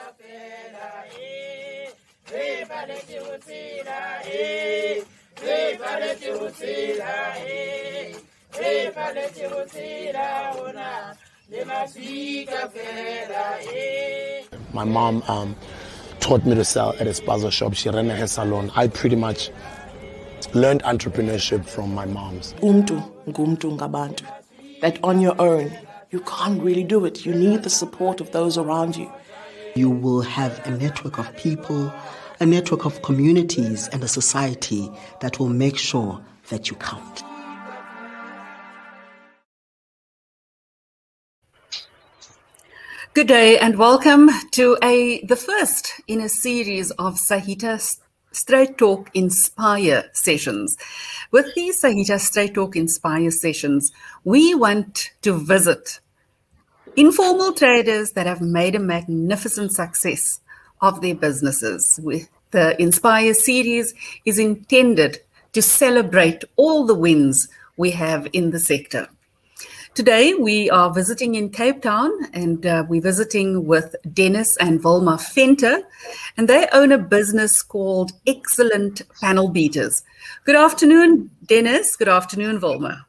My mom taught me to sell at a spaza shop. She ran a hair salon. I pretty much learned entrepreneurship from my mom's. That on your own, you can't really do it. You need the support of those around you. You will have a network of people, a network of communities, and a society that will make sure that you count. Good day and welcome to the first in a series of SAITA StraightTalk Inspire sessions. With these SAITA StraightTalk Inspire sessions, we want to visit informal traders that have made a magnificent success of their businesses. The Inspire series is intended to celebrate all the wins we have in the sector. Today, we are visiting in Cape Town, and we're visiting with Dennis and Wilma Venter, and they own a business called Excellent Panel Beaters. Good afternoon, Dennis. Good afternoon, Wilma.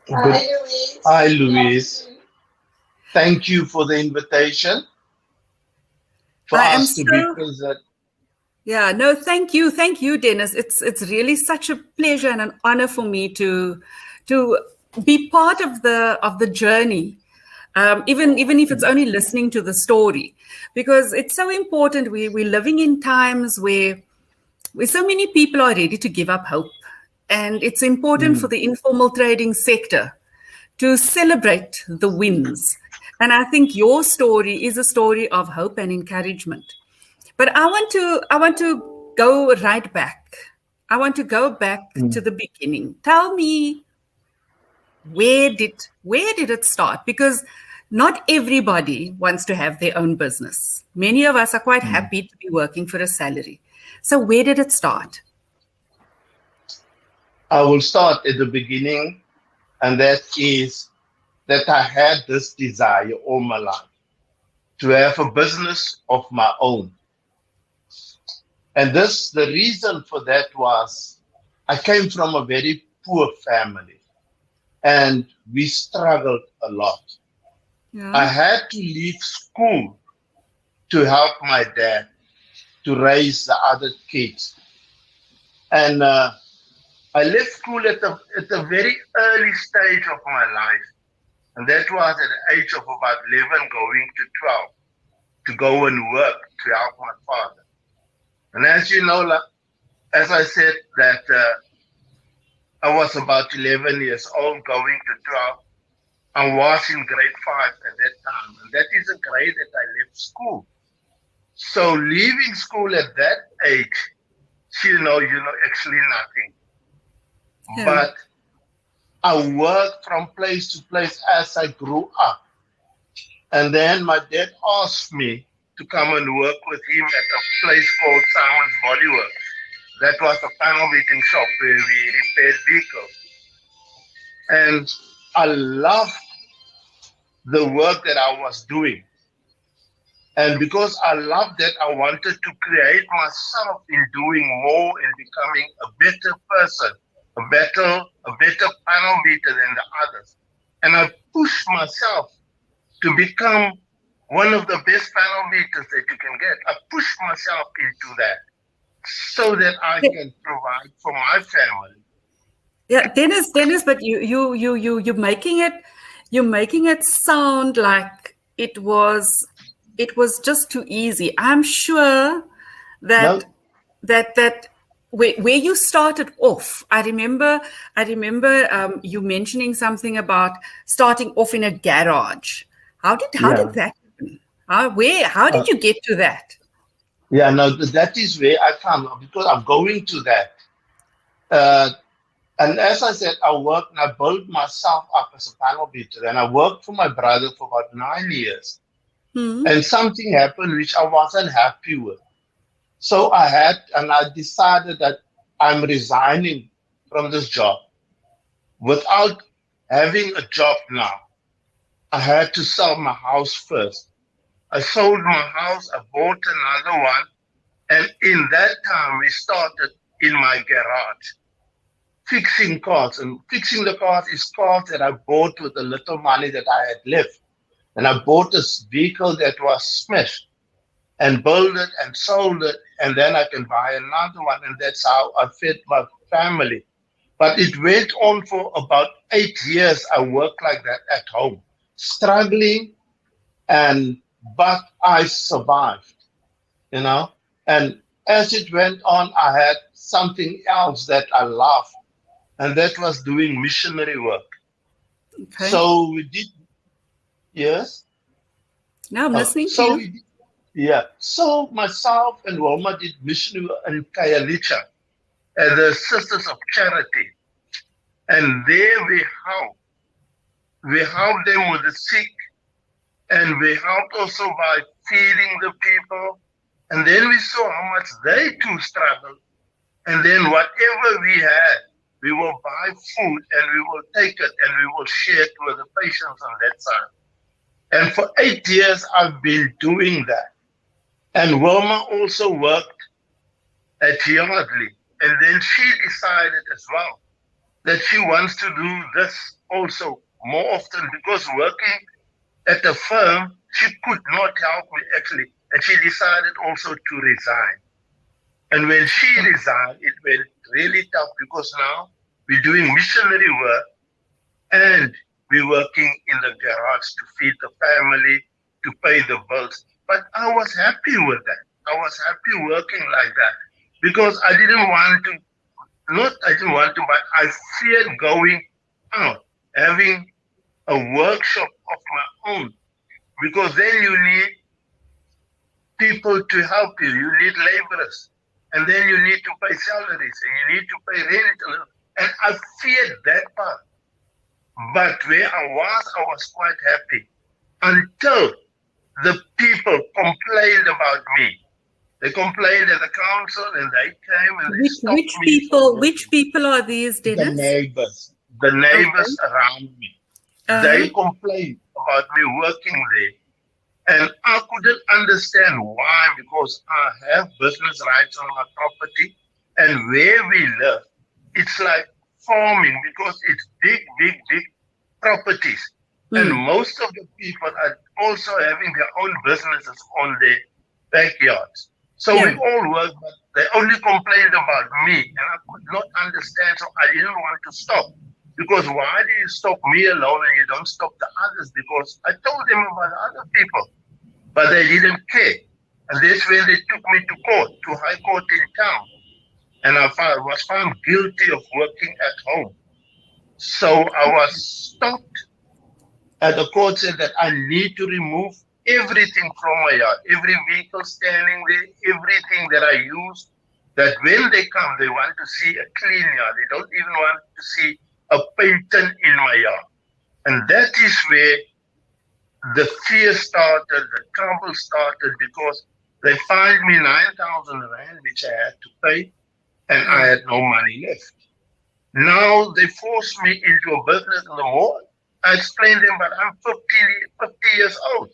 Hi, Louise. Hi, Louise. Thank you for the invitation for us to be present. Yeah, no, thank you. Thank you, Dennis. It's really such a pleasure and an honor for me to be part of the journey, even if it's only listening to the story, because it's so important. We're living in times where so many people are ready to give up hope, and it's important for the informal trading sector to celebrate the wins. And I think your story is a story of hope and encouragement. But I want to go right back. I want to go back to the beginning. Tell me, where did it start? Because not everybody wants to have their own business. Many of us are quite happy to be working for a salary. So where did it start? I will start at the beginning, and that is that I had this desire all my life to have a business of my own. And the reason for that was I came from a very poor family. And we struggled a lot. Yeah. I had to leave school to help my dad to raise the other kids. And I left school at a very early stage of my life. And that was at the age of about 11 going to 12 to go and work to help my father. And as you know, as I said, that I was about 11 years old, going to 12. I was in grade 5 at that time. And that is a grade that I left school. So leaving school at that age, you know actually nothing. Yeah. But I worked from place to place as I grew up. And then my dad asked me to come and work with him at a place called Simon's Bodywork. That was a panel beating shop where we repaired vehicles. And I loved the work that I was doing. And because I loved that, I wanted to create myself in doing more and becoming a better person, a better panel beater than the others. And I pushed myself to become one of the best panel beaters that you can get. I pushed myself into that, so that I can provide for my family. Yeah, Dennis, but you're making it sound like it was just too easy. I'm sure that where you started off, I remember you mentioning something about starting off in a garage. How did that happen? How did you get to that? Yeah, no, that is where I come, because I'm going to that. And as I said, I worked and I built myself up as a panel beater, and I worked for my brother for about 9 years. Mm-hmm. And something happened which I wasn't happy with. So I decided that I'm resigning from this job. Without having a job now, I had to sell my house first. I sold my house, I bought another one, and in that time we started in my garage fixing cars. And fixing the cars is cars that I bought with the little money that I had left. And I bought this vehicle that was smashed and built it and sold it, and then I can buy another one, and that's how I fed my family. But it went on for about 8 years. I worked like that at home, struggling, but I survived, you know. And as it went on, I had something else that I loved, and that was doing missionary work. Okay. So we did, yes? Now I'm listening to So you. we did, yeah. So myself and Wilma did missionary work in Kayalicha as the Sisters of Charity. And there we helped. We helped them with the sick, and we helped also by feeding the people. And then we saw how much they too struggled. And then whatever we had, we will buy food and we will take it and we will share it with the patients on that side. And for 8 years, I've been doing that. And Wilma also worked at Yardley. And then she decided as well that she wants to do this also more often, because working at the firm, she could not help me actually. And she decided also to resign. And when she resigned, it went really tough, because now we're doing missionary work and we're working in the garage to feed the family, to pay the bills. But I was happy with that. I was happy working like that, because I didn't want to, but I feared going out, having a workshop of my own, because then you need people to help you. You need laborers, and then you need to pay salaries, and you need to pay rent. And I feared that part. But where I was quite happy until the people complained about me. They complained at the council, and they came and they stopped me. Which people are these, Dennis? The neighbors around me. They complained about me working there. And I couldn't understand why, because I have business rights on my property, and where we live, it's like farming, because it's big properties. And most of the people are also having their own businesses on their backyards. So we all work, but they only complained about me, and I could not understand, so I didn't want to stop. Because why do you stop me alone and you don't stop the others? Because I told them about other people, but they didn't care. And that's when they took me to court, to High Court in town. And I was found guilty of working at home. So I was stopped, and the court said that I need to remove everything from my yard, every vehicle standing there, everything that I use, that when they come, they want to see a clean yard. They don't even want to see a painting in my yard. And that is where the fear started, the trouble started, because they fined me 9,000 rand, which I had to pay, and I had no money left. Now they forced me into a business in the mall. I explained to them, but I'm 50 years old.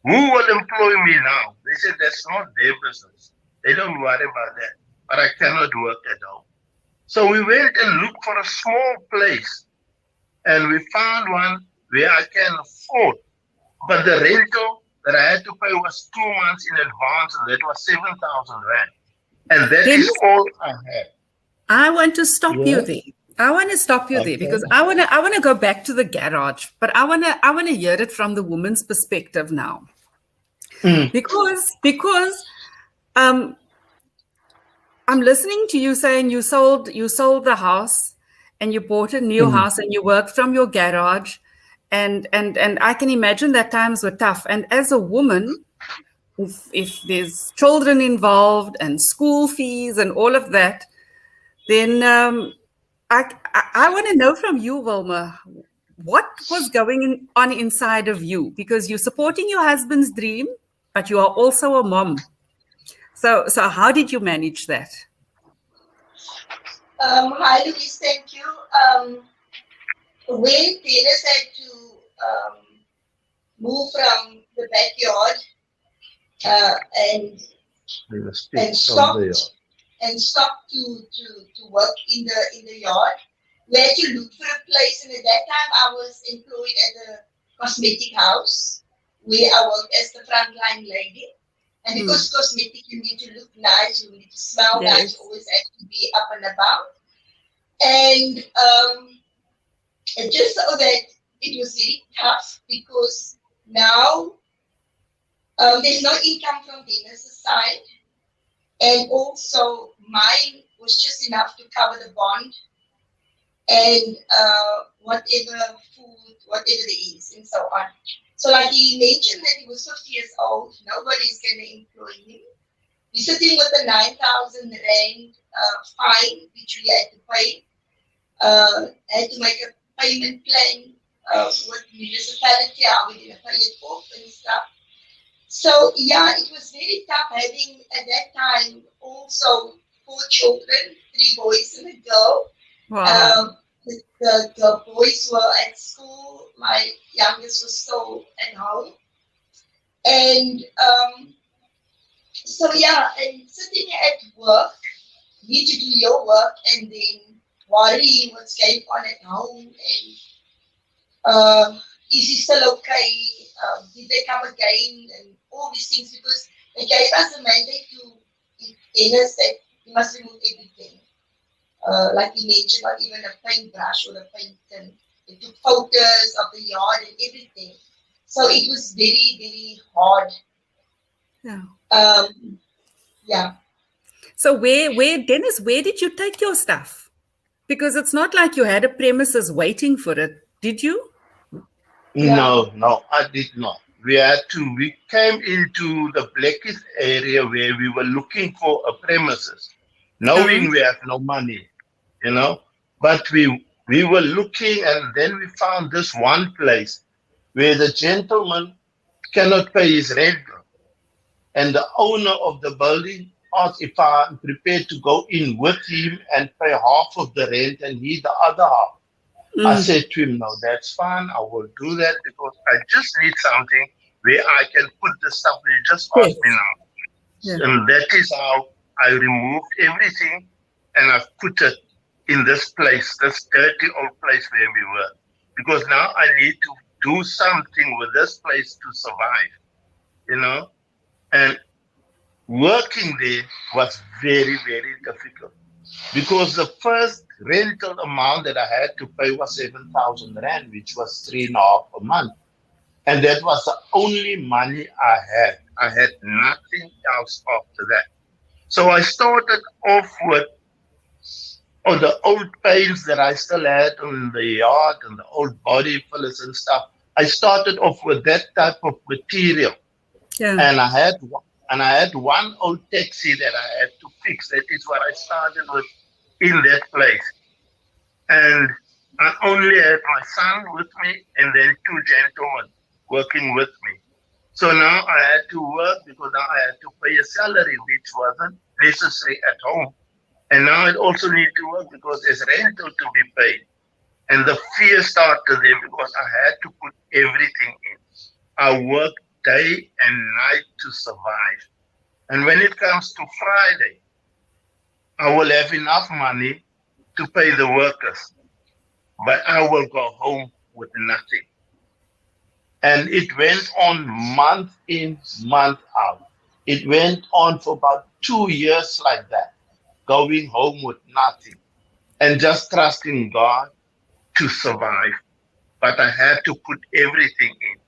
Who will employ me now? They said that's not their business. They don't worry about that. But I cannot work at home. So we went and looked for a small place, and we found one where I can afford. But the rental that I had to pay was 2 months in advance, and that was 7,000 rand. And that is all I had. I want to stop you there. I want to stop you there, because I want to go back to the garage, but I want to hear it from the woman's perspective now. Because I'm listening to you saying you sold the house and you bought a new house and you worked from your garage, and I can imagine that times were tough. And as a woman, if there's children involved and school fees and all of that, then I want to know from you, Wilma, what was going on inside of you? Because you're supporting your husband's dream, but you are also a mom. So how did you manage that? Hi, Louise, thank you. When Dennis had to move from the backyard uh, and They were and picked from the yard. stopped to work in the yard. We had to look for a place, and at that time I was employed at a cosmetic house where I worked as the frontline lady. And because cosmetic, you need to look nice, you need to smell nice, you always have to be up and about. And just so that it was really tough because now there's no income from Dennis's side. And also mine was just enough to cover the bond and whatever food, whatever there is, and so on. So like he mentioned that he was 50 years old, nobody's going to employ him. We're sitting with a 9,000 rand fine, which we had to pay. Had to make a payment plan with municipality, how we're going to pay it off and stuff. So yeah, it was very tough having at that time also 4 children, 3 boys and a girl. Wow. The boys were at school. My youngest was still at home. And so yeah, and sitting at work, you need to do your work and then worry what's going on at home and is he still okay? Did they come again? And all these things, because they gave us a mandate to Dennis that he must remove everything. Like he mentioned, not even a paintbrush or a paint tin. They took photos of the yard and everything. So it was very, very hard. Yeah. Yeah. So Dennis, where did you take your stuff? Because it's not like you had a premises waiting for it, did you? No, I did not. We came into the blackest area where we were looking for a premises, knowing we have no money, but we were looking, and then we found this one place where the gentleman cannot pay his rent. And the owner of the building asked if I'm prepared to go in with him and pay half of the rent and he the other half. I said to him, no, that's fine. I will do that because I just need something where I can put the stuff you just asked me now. Yeah. And that is how I removed everything and I've put it in this place, this dirty old place where we were. Because now I need to do something with this place to survive, And working there was very, very difficult. Because the first rental amount that I had to pay was 7,000 rand, which was 3.5 a month. And that was the only money I had. I had nothing else after that. So I started off with the old paints that I still had in the yard and the old body fillers and stuff. I started off with that type of material. Yeah. And I had one old taxi that I had to fix. That is what I started with in that place. And I only had my son with me and then 2 gentlemen working with me. So now I had to work because now I had to pay a salary, which wasn't necessary at home. And now I also need to work because there's rental to be paid. And the fear started there because I had to put everything in. I worked day and night to survive. And when it comes to Friday, I will have enough money to pay the workers, but I will go home with nothing. And it went on month in, month out. It went on for about 2 years like that, going home with nothing and just trusting God to survive. But I had to put everything in.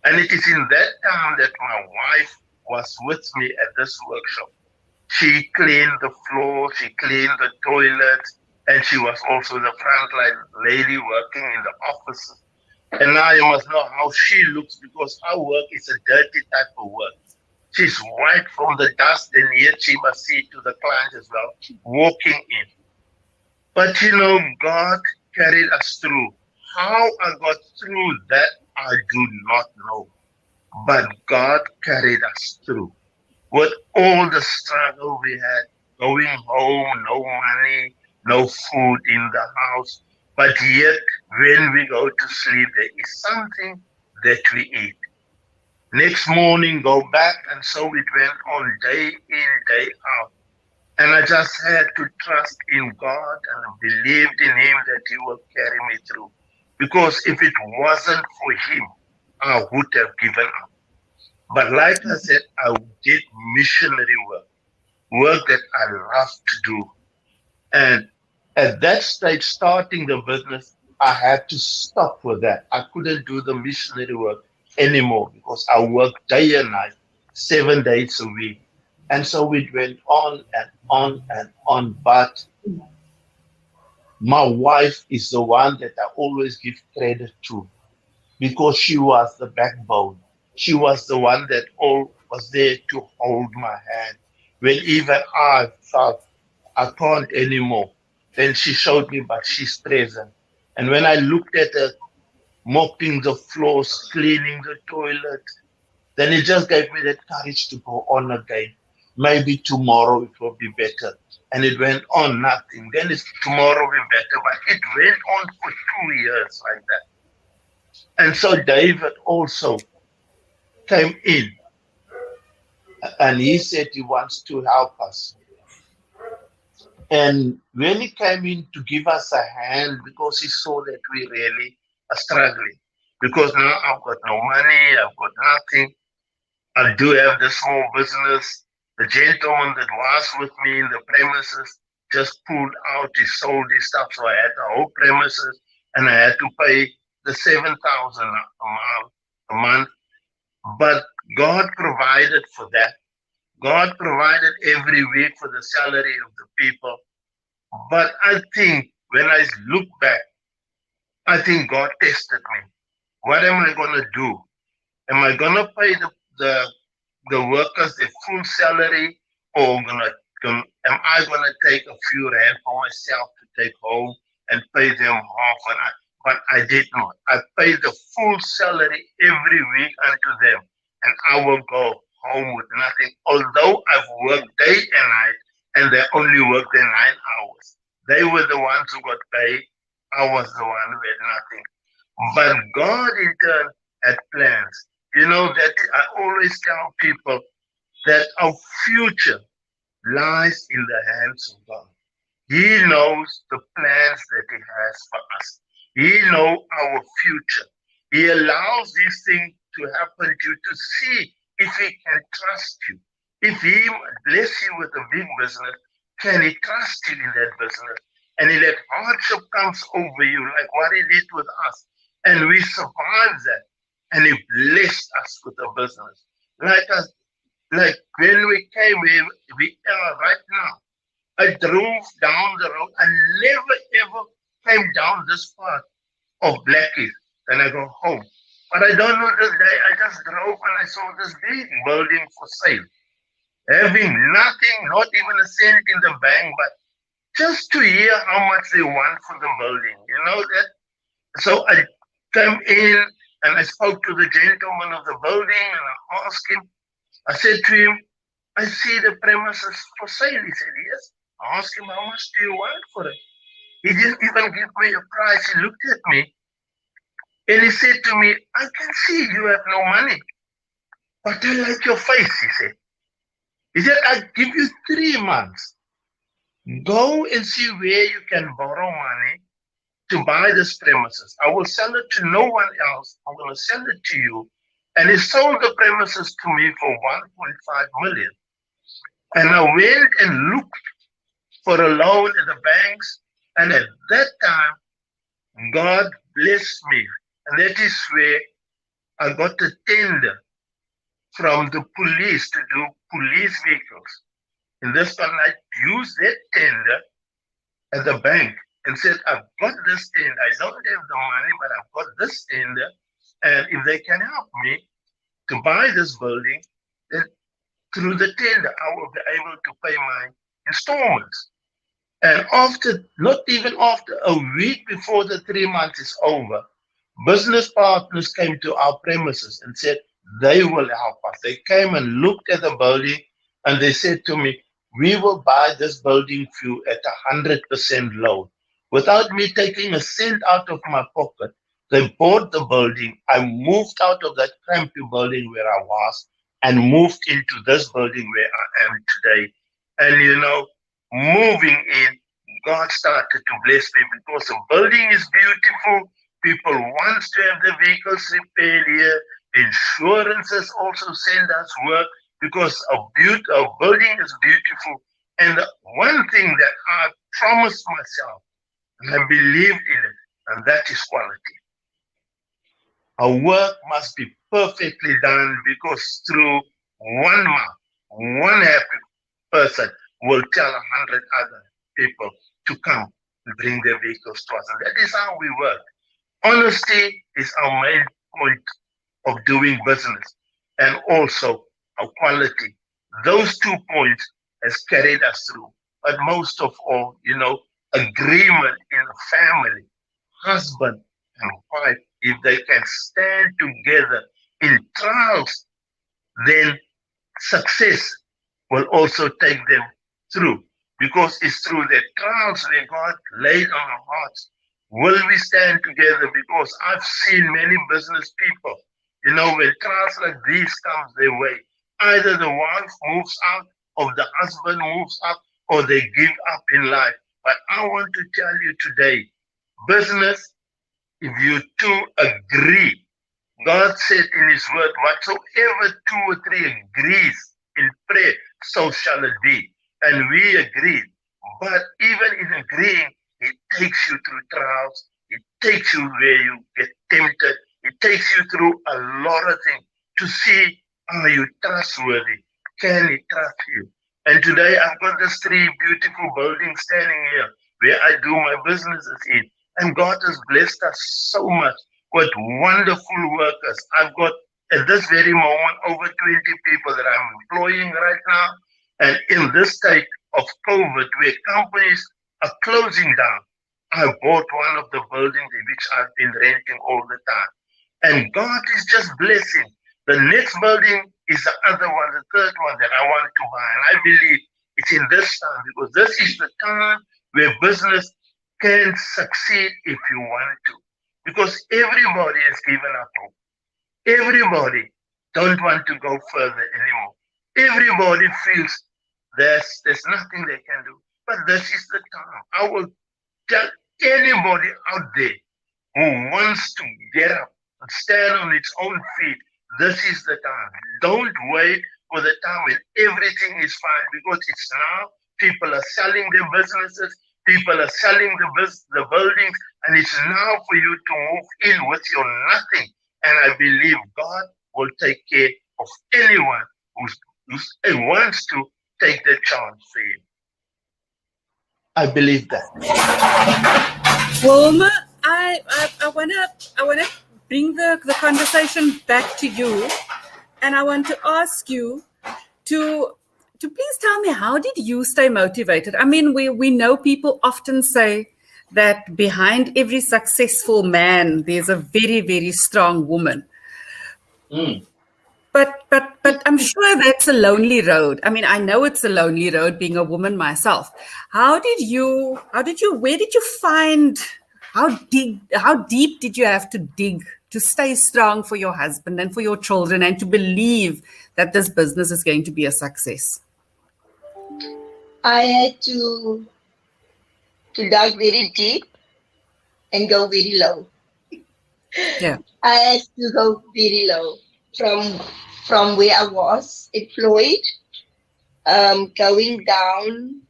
And it is in that time that my wife was with me at this workshop. She cleaned the floor, she cleaned the toilets, and she was also the frontline lady working in the office. And now you must know how she looks because our work is a dirty type of work. She's white from the dust, and yet she must see to the clients as well, walking in. But God carried us through. How I got through that, I do not know. But God carried us through. With all the struggle we had, going home, no money, no food in the house. But yet, when we go to sleep, there is something that we eat. Next morning, go back, and so it went on day in, day out. And I just had to trust in God and believed in Him that He will carry me through. Because if it wasn't for Him, I would have given up. But like I said, I did missionary work that I love to do. And at that stage, starting the business, I had to stop with that. I couldn't do the missionary work anymore because I worked day and night, 7 days a week. And so it went on and on and on. But my wife is the one that I always give credit to because she was the backbone. She was the one that was there to hold my hand when even I thought I can't anymore. Then she showed me, but she's present. And when I looked at her mopping the floors, cleaning the toilet, then it just gave me that courage to go on again. Maybe tomorrow it will be better. And it went on, nothing. Then it's tomorrow will be better. But it went on for 2 years like that. And so David also came in and he said he wants to help us. And when he came in to give us a hand, because he saw that we really are struggling. Because now I've got no money, I've got nothing. I do have the small business. The gentleman that was with me in the premises just pulled out, he sold his stuff, so I had the whole premises, and I had to pay the 7,000 a month. But God provided for that. God provided every week for the salary of the people. But I think when I look back, I think God tested me. What am I going to do? Am I going to pay the workers their full salary, or am I going to take a few rand for myself to take home and pay them half? But I did not. I paid the full salary every week unto them, and I will go home with nothing. Although I've worked day and night, and they only worked their 9 hours. They were the ones who got paid. I was the one who had nothing. But God in turn had plans. You know that I always tell people that our future lies in the hands of God. He knows the plans that He has for us. He knows our future. He allows these things to happen to you to see if He can trust you. If He bless you with a big business, can He trust you in that business? And He let hardship comes over you like what He did with us. And we survived that. And He blessed us with a business. Like when we came, we are right now. I drove down the road. I never ever came down this part of Blackie. Then I go home. But I don't know this day. I just drove and I saw this big building for sale. Having nothing, not even a cent in the bank, but just to hear how much they want for the building. You know that? So I came in and I spoke to the gentleman of the building and I asked him, I said to him, I see the premises for sale. He said, yes. I asked him, how much do you want for it? He didn't even give me a price. He looked at me and he said to me, I can see you have no money, but I like your face, he said. He said, I'll give you 3 months. Go and see where you can borrow money to buy this premises. I will sell it to no one else. I'm going to sell it to you. And he sold the premises to me for 1.5 million. And I went and looked for a loan at the banks. And at that time, God blessed me. And that is where I got a tender from the police to do police vehicles. And this one, I used that tender at the bank and said, I've got this tender. I don't have the money, but I've got this tender. And if they can help me to buy this building, then through the tender, I will be able to pay my installments. And not even after a week before the 3 months is over, business partners came to our premises and said they will help us. They came and looked at the building and they said to me, we will buy this building for you at 100% loan. Without me taking a cent out of my pocket, They bought the building. I moved out of that crampy building where I was and moved into this building where I am today. And moving in, God started to bless me because the building is beautiful. People want to have the vehicles repaired here. Insurances also send us work because a building is beautiful. And the one thing that I promised myself, and I believed in it, and that is quality. Our work must be perfectly done because through one mouth, one happy person will tell 100 other people to come and bring their vehicles to us. And that is how we work. Honesty is our main point of doing business, and also our quality. Those 2 points has carried us through. But most of all, agreement in a family, husband and wife, if they can stand together in trials, then success will also take them through. Because it's through the trials that God laid on our hearts. Will we stand together? Because I've seen many business people, when trials like these comes their way, either the wife moves out or the husband moves up or they give up in life. But I want to tell you today, business, if you two agree, God said in his word, whatsoever 2 or 3 agrees in prayer, so shall it be. And we agreed. But even in agreeing, it takes you through trials. It takes you where you get tempted. It takes you through a lot of things to see, are you trustworthy? Can he trust you? And today I've got these 3 beautiful buildings standing here where I do my businesses in. And God has blessed us so much with wonderful workers. I've got, at this very moment, over 20 people that I'm employing right now. And in this state of COVID, where companies are closing down, I bought one of the buildings in which I've been renting all the time. And God is just blessing. The next building is the other one, the third one that I want to buy. And I believe it's in this time, because this is the time where business can succeed if you want to. Because everybody has given up hope. Everybody don't want to go further anymore. Everybody feels there's nothing they can do. But this is the time. I will tell anybody out there who wants to get up and stand on its own feet, this is the time. Don't wait for the time when everything is fine, because it's now. People are selling their businesses, people are selling the buildings, and it's now for you to move in with your nothing. And I believe God will take care of anyone who wants to take the chance for you. I believe that. Wilma, I wanna bring the conversation back to you, and I want to ask you to please tell me, how did you stay motivated? I mean, we know people often say that behind every successful man there's a very, very strong woman. But I'm sure that's a lonely road. I mean, I know it's a lonely road being a woman myself. Where did you find, how deep did you have to dig to stay strong for your husband and for your children and to believe that this business is going to be a success? I had to dive very deep and go very low. Yeah. I had to go very low from where I was employed, going down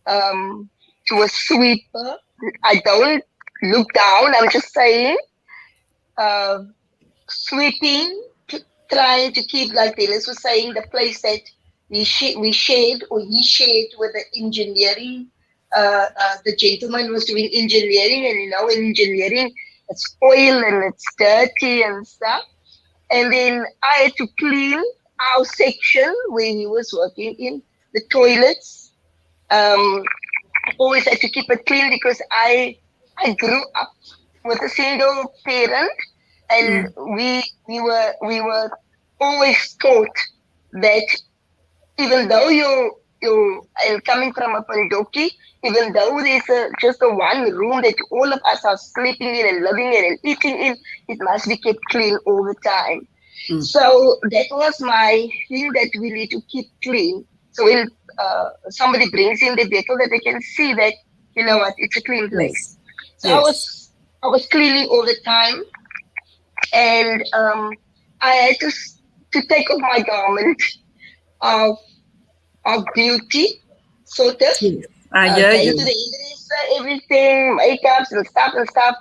to a sweeper. I don't look down, I'm just saying, sweeping, trying to keep, like Dennis was saying, the place that we shared or he shared with the engineering. The gentleman was doing engineering, and in engineering, it's oil and it's dirty and stuff. And then I had to clean our section where he was working in, the toilets. I always had to keep it clean because I grew up with a single parent, and we were always taught that even though and coming from a Pandoki, even though there's just a one room that all of us are sleeping in and living in and eating in, it must be kept clean all the time. So that was my thing, that we need to keep clean. So when somebody brings in the vehicle, that they can see that, you know what, it's a clean place. So I was cleaning all the time, and I had to take off my garment of beauty, sort of. I hear Into you. the hairdresser, everything, makeups and stuff.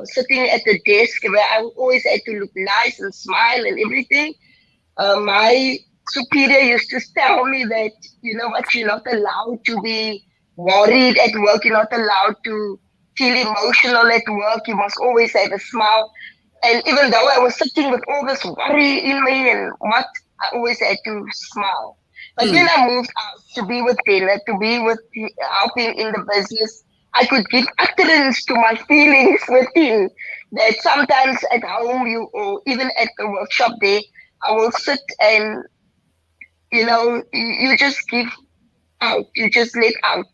Sitting at the desk where I always had to look nice and smile and everything. My superior used to tell me that, you know what, you're not allowed to be worried at work. You're not allowed to feel emotional at work. You must always have a smile. And even though I was sitting with all this worry in me and what, I always had to smile. But when I moved out to be with Taylor, to be with helping in the business, I could give utterance to my feelings within. That sometimes at home, or even at the workshop there, I will sit and, you know, you just give out, you just let out.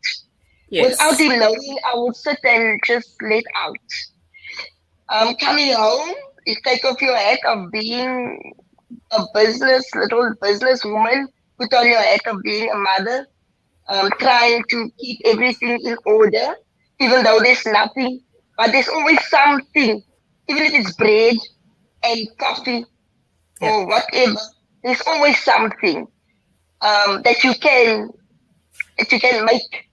Yes. Without even knowing, I would sit and just let out. Coming home, you take off your hat of being a little business woman, put on your hat of being a mother, trying to keep everything in order, even though there's nothing, but there's always something, even if it's bread and coffee or whatever, there's always something that you can make.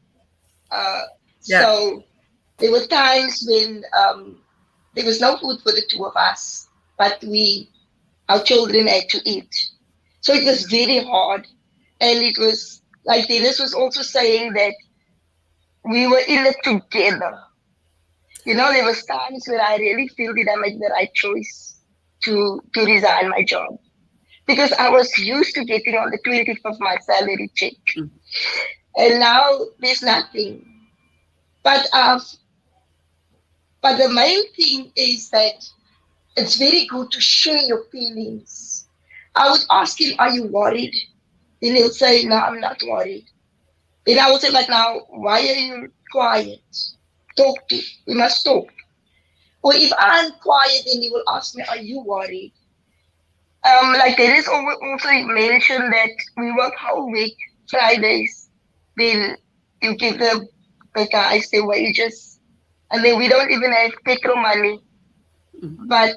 So there were times when there was no food for the two of us, but our children had to eat. So it was very hard. And it was, like Dennis was also saying, that we were in it together. You know, there was times where I really feel that I made the right choice to resign my job. Because I was used to getting on the 20th of my salary check. And now there's nothing. But the main thing is that it's very good to share your feelings. I would ask him, are you worried? Then he'll say, no, I'm not worried. Then I would say, like, now, why are you quiet? We must talk. Or if I'm quiet, then he will ask me, are you worried? Like there is also mentioned that we work whole week, Fridays, then you give the guys their wages, and then we don't even have petrol money. But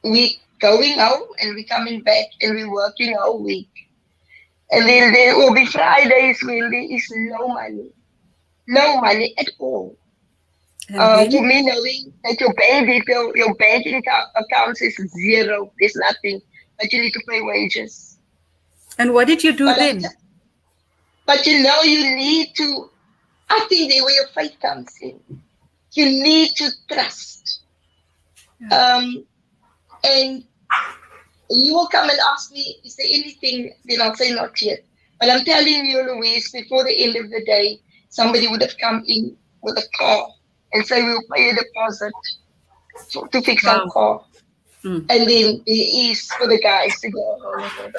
we going out and we coming back and we working all week. And then there will be Fridays when there is no money at all. To me, knowing that your banking accounts is zero, there's nothing, but you need to pay wages. And what did you do then? But you know, you need to, I think that's where your faith comes in. You need to trust. And you will come and ask me, is there anything? Then I'll say not yet. But I'm telling you, Louise, before the end of the day, somebody would have come in with a car and say, we'll pay a deposit to fix our car. And then there is for the guys to go home.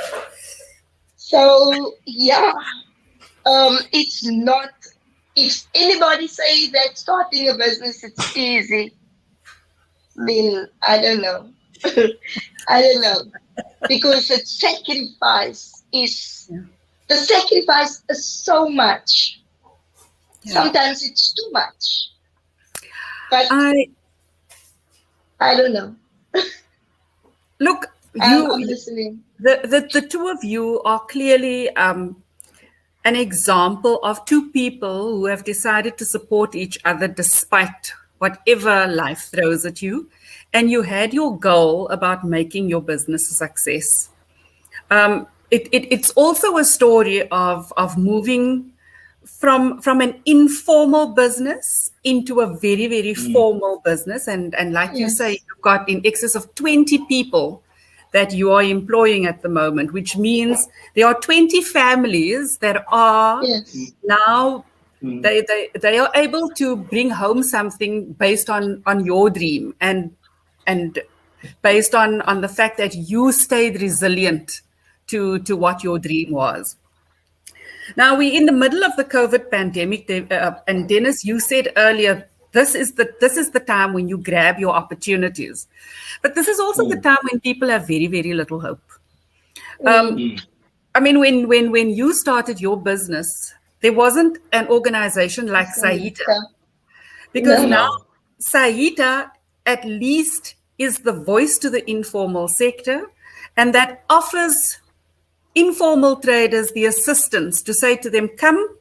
So, yeah, it's not, if anybody say that starting a business, it's easy, then I don't know. I don't know. Because the sacrifice is so much. Sometimes it's too much. But I don't know. Look, I'm listening. The two of you are clearly an example of two people who have decided to support each other despite whatever life throws at you. And you had your goal about making your business a success. It's also a story of moving from an informal business into a very, very formal business. And like you say, you've got in excess of 20 people that you are employing at the moment, which means there are 20 families that are now, they are able to bring home something based on your dream and based on the fact that you stayed resilient to what your dream was. Now we're in the middle of the COVID pandemic, and Dennis, you said earlier, this is the time when you grab your opportunities, but this is also the time when people have very, very little hope. I mean, when you started your business, there wasn't an organization like SAITA, because now SAITA at least is the voice to the informal sector, and that offers informal traders the assistance to say to them, come,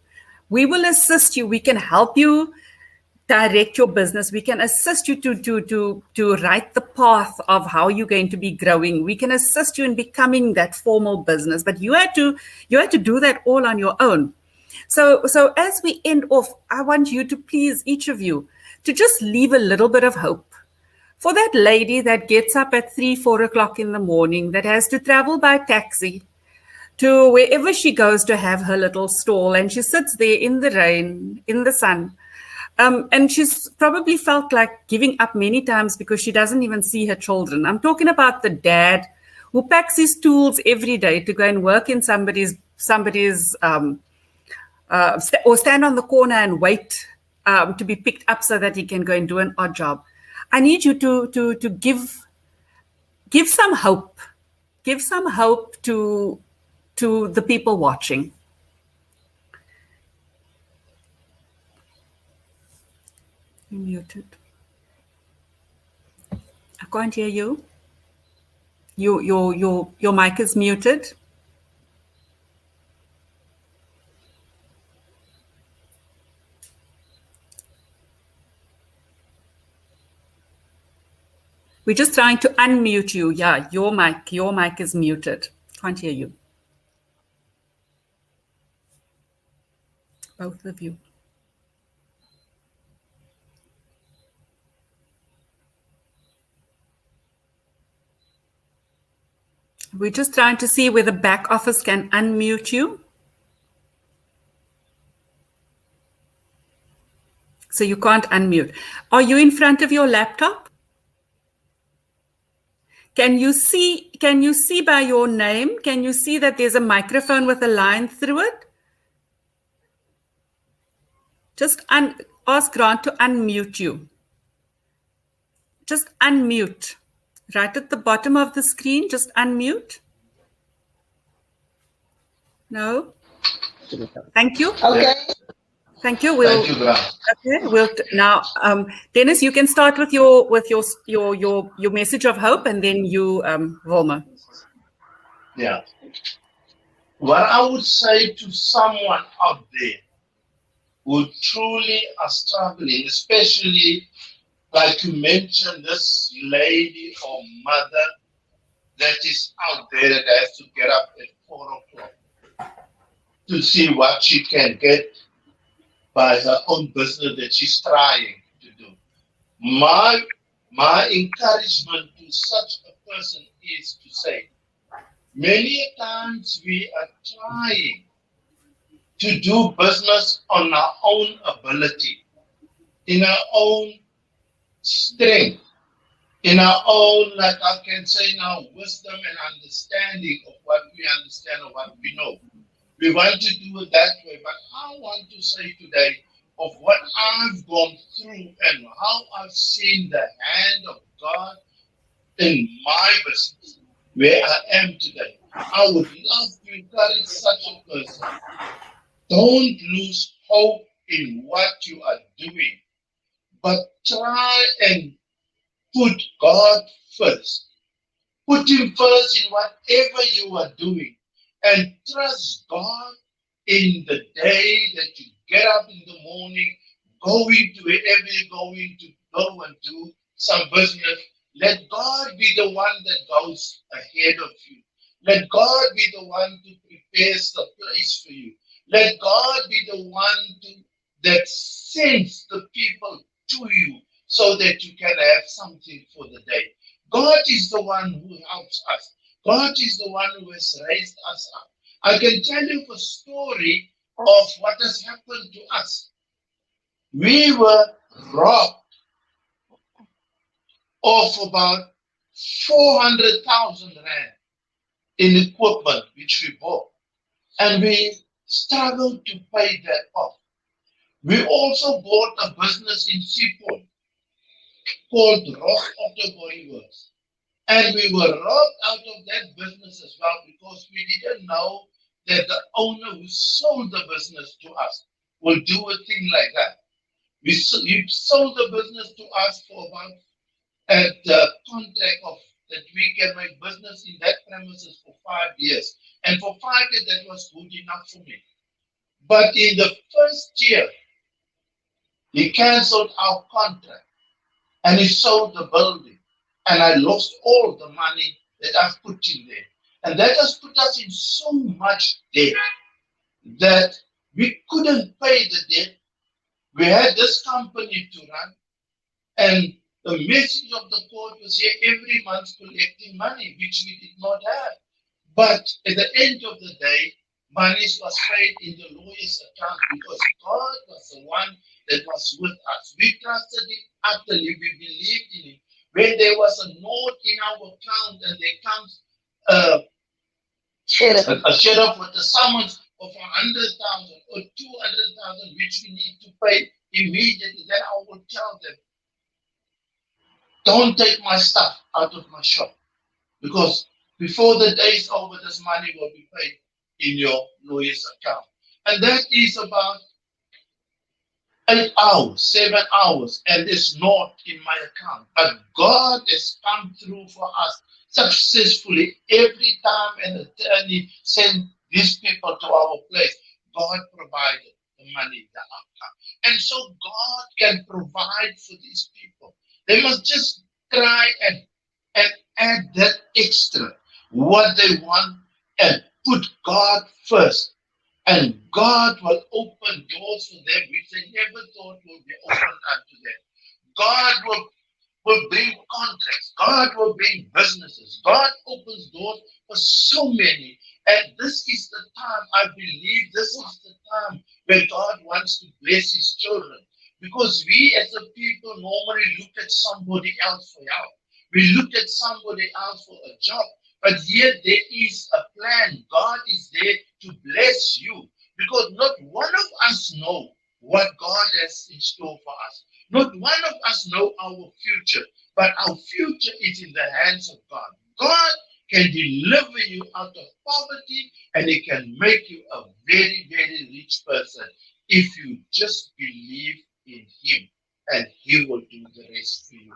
we will assist you, we can help you direct your business, we can assist you to write the path of how you're going to be growing, we can assist you in becoming that formal business, but you had to do that all on your own. So as we end off, I want you to please, each of you, to just leave a little bit of hope for that lady that gets up at 3-4 o'clock in the morning, that has to travel by taxi to wherever she goes to have her little stall, and she sits there in the rain, in the sun. And she's probably felt like giving up many times because she doesn't even see her children. I'm talking about the dad who packs his tools every day to go and work in somebody's or stand on the corner and wait to be picked up so that he can go and do an odd job. I need you to give some hope. Give some hope to the people watching. You're muted. I can't hear you. Your mic is muted. We're just trying to unmute you. Yeah, your mic is muted. Can't hear you. Both of you. We're just trying to see whether back office can unmute you. So you can't unmute. Are you in front of your laptop? Can you see by your name, can you see that there's a microphone with a line through it? Just ask Grant to unmute you. Just unmute. Right at the bottom of the screen, just unmute. No? Thank you. Okay. Thank you. Thank you, Grant. Okay. Now, Dennis, you can start with your message of hope, and then you, Wilma. Yeah. What I would say to someone out there who truly are struggling, especially like you mentioned, this lady or mother that is out there that has to get up at 4 o'clock to see what she can get by her own business that she's trying to do. My encouragement to such a person is to say, many times we are trying to do business on our own ability, in our own strength, in our own, like I can say now, wisdom and understanding of what we understand or what we know. We want to do it that way, but I want to say today of what I've gone through and how I've seen the hand of God in my business, where I am today. I would love to encourage such a person. Don't lose hope in what you are doing, but try and put God first. Put Him first in whatever you are doing, and trust God in the day that you get up in the morning, going to wherever you're going to go and do some business. Let God be the one that goes ahead of you. Let God be the one who prepares the place for you. Let God be the one that sends the people to you so that you can have something for the day. God is the one who helps us. God is the one who has raised us up. I can tell you a story of what has happened to us. We were robbed of about 400,000 rand in equipment which we bought. And we struggled to pay that off. We also bought a business in Seaport called Rock Auto Body Works. And we were robbed out of that business as well because we didn't know that the owner who sold the business to us will do a thing like that. He sold the business to us for about at the contract of that we can make business in that premises for 5 years. And for 5 years, that was good enough for me. But in the first year, he canceled our contract and he sold the building. And I lost all the money that I've put in there. And that has put us in so much debt that we couldn't pay the debt. We had this company to run, and the message of the court was here every month collecting money, which we did not have. But at the end of the day, money was paid in the lawyer's account because God was the one that was with us. We trusted Him utterly. We believed in Him. When there was a note in our account and there comes a sheriff with a summons of 100,000 or 200,000, which we need to pay immediately, then I will tell them, don't take my stuff out of my shop, because before the day is over, this money will be paid in your lawyer's account. And that is about 8 hours, 7 hours, and it's not in my account. But God has come through for us successfully. Every time an attorney sent these people to our place, God provided the money, the outcome. And so God can provide for these people. They must just try and add that extra, what they want, and put God first. And God will open doors for them which they never thought will be opened unto them. God will bring contracts. God will bring businesses. God opens doors for so many. And this is the time, I believe, this is the time where God wants to bless His children. Because we as a people normally look at somebody else for help. We look at somebody else for a job. But yet there is a plan. God is there to bless you. Because not one of us know what God has in store for us. Not one of us know our future. But our future is in the hands of God. God can deliver you out of poverty, and He can make you a very, very rich person if you just believe in Him, and He will do the rest for you.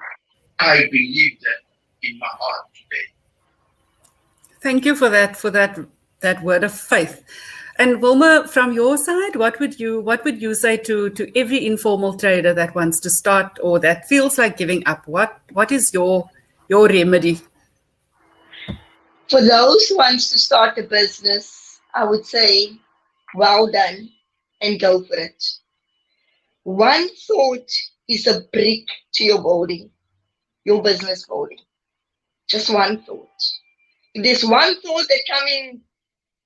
I believe that in my heart today. Thank you for that word of faith. And Wilma, from your side, what would you say to every informal trader that wants to start or that feels like giving up? What is your remedy? For those who wants to start a business, I would say, well done and go for it. One thought is a brick to your building, your business building. Just one thought. If there's one thought that coming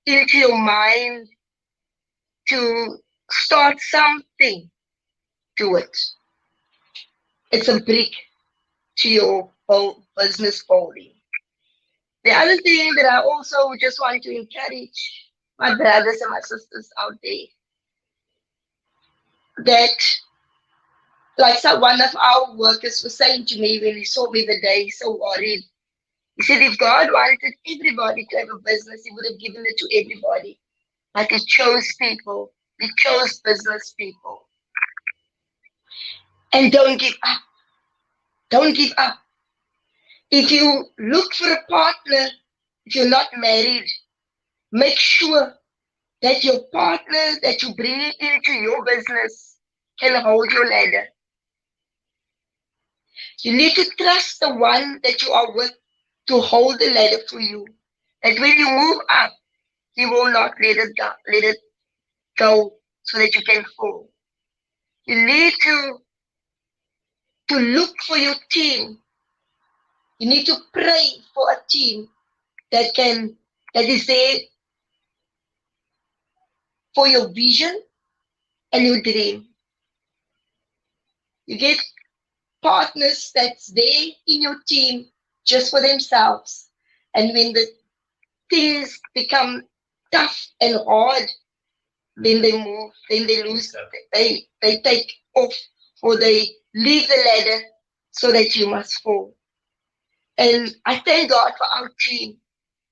into your mind to start something, do it. It's a brick to your business building. The other thing that I also just want to encourage my brothers and my sisters out there, that like one of our workers was saying to me when he saw me the day, so worried. He said, if God wanted everybody to have a business, He would have given it to everybody. But He chose people. He chose business people. And don't give up. Don't give up. If you look for a partner, if you're not married, make sure that your partner that you bring into your business can hold your ladder. You need to trust the one that you are with to hold the ladder for you. That when you move up, He will not let it go so that you can fall. You need to look for your team. You need to pray for a team that is there for your vision and your dream. You get partners that's there in your team just for themselves. And when the things become tough and hard, then they move, then they lose, they take off, or they leave the ladder so that you must fall. And I thank God for our team.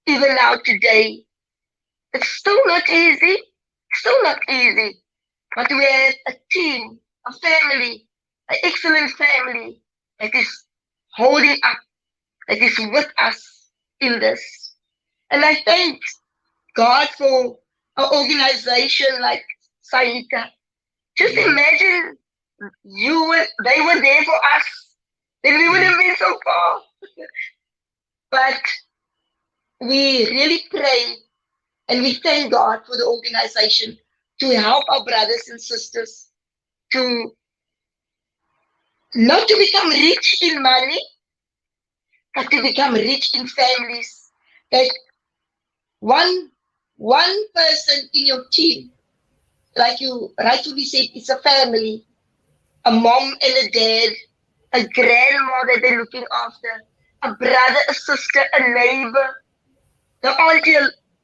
Even now today, it's still not easy, but we have a team, a family, an excellent family that is holding up, that is with us in this. And I thank God for an organization like SAITA. Just imagine they were there for us, then we would have been so far. But we really pray and we thank God for the organization to help our brothers and sisters to not to become rich in money, but to become rich in families. That one person in your team, like you rightfully said, it's a family, a mom and a dad, a grandma that they're looking after, a brother, a sister, a neighbor, the auntie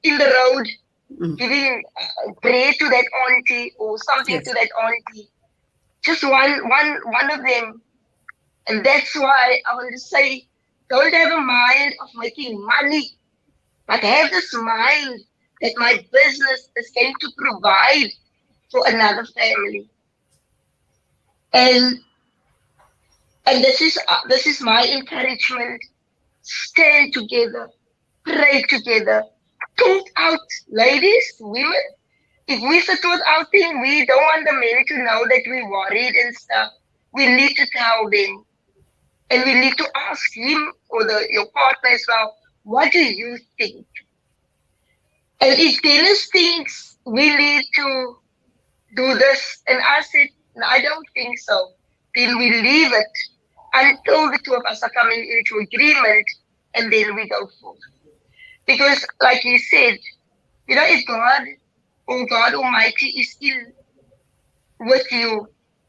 in the road, giving bread to that auntie or something to that auntie. Just one of them. And that's why I want to say, don't have a mind of making money, but have this mind that my business is going to provide for another family. And this is my encouragement. Stand together, pray together, talk out, ladies, women. If we support our thing, we don't want the men to know that we're worried and stuff. We need to tell them. And we need to ask him or your partner as well, what do you think? And if Dennis thinks we need to do this, and I said, no, I don't think so, then we leave it until the two of us are coming into agreement, and then we go forward. Because like he said, if God or God Almighty is still with you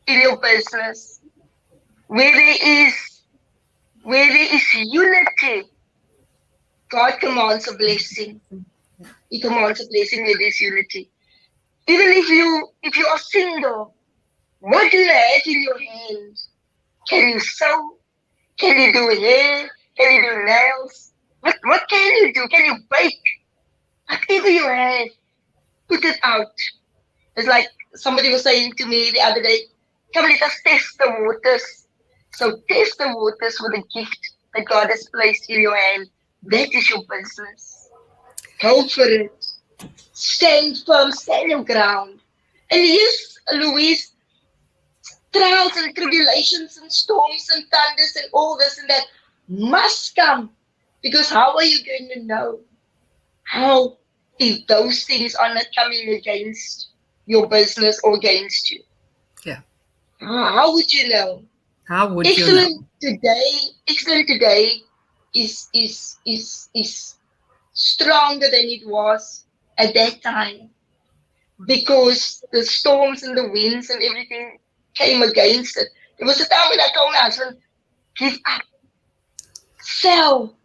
in your business, where there is unity, God commands a blessing. He commands a blessing where there's unity. Even if you are single, what do you have in your hand? Can you sew? Can you do hair? Can you do nails? What can you do? Can you bake? Whatever you have, put it out. It's like somebody was saying to me the other day, come let us test the waters. So test the waters with the gift that God has placed in your hand. That is your business. Go for it. Stand firm, stand your ground. And yes, Louise, trials and tribulations and storms and thunders and all this and that must come. Because how are you going to know how if those things are not coming against your business or against you? Yeah. How would you know? How would you know? Excellent today is stronger than it was at that time, because the storms and the winds and everything came against it. There was a time when I told my husband, give up, sell.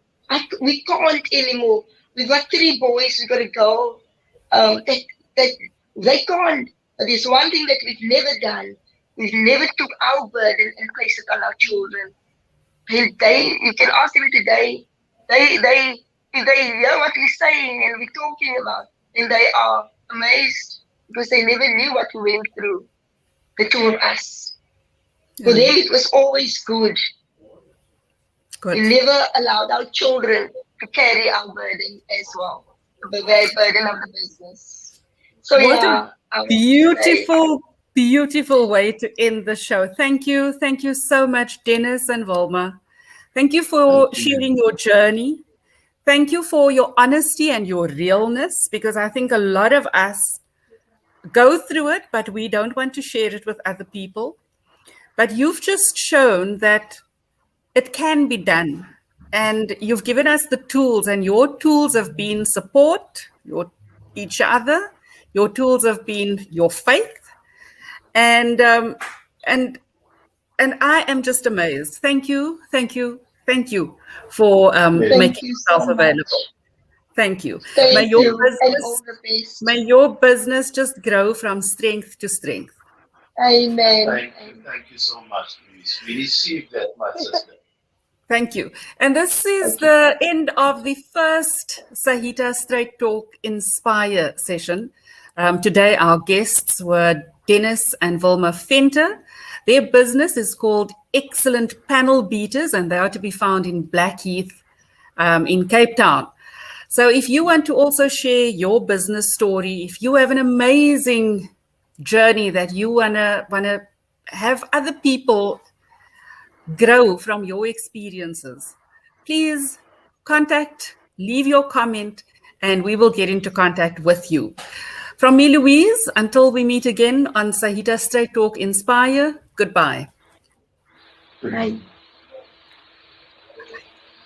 We can't anymore. We've got 3 boys, we've got a girl. That they can't. But there's one thing that we've never done. We've never took our burden and placed it on our children. You can ask them today, if they hear what we're saying and we're talking about, then they are amazed, because they never knew what we went through, the two of us. For them, it was always good. We never allowed our children to carry our burden as well, the burden of the business. So what a beautiful way to end the show. Thank you so much, Dennis and Wilma. Thank you for sharing your journey. Thank you for your honesty and your realness, because I think a lot of us go through it, but we don't want to share it with other people. But you've just shown that it can be done. And you've given us the tools, and your tools have been support, each other. Your tools have been your faith. And I am just amazed. Thank you for making yourself available. Thank you. Thank you, and all the best. May your business just grow from strength to strength. Amen. Thank you so much, Louise. We received that, my sister. Thank you. And this is the end of the first SAITA Straight Talk Inspire session. Today, our guests were Dennis and Wilma Venter. Their business is called Excellent Panel Beaters, and they are to be found in Blackheath in Cape Town. So if you want to also share your business story, if you have an amazing journey that you wanna have other people grow from your experiences, please leave your comment, and we will get into contact with you. From me, Louise, until we meet again on SAITA Straight Talk Inspire, goodbye. Bye.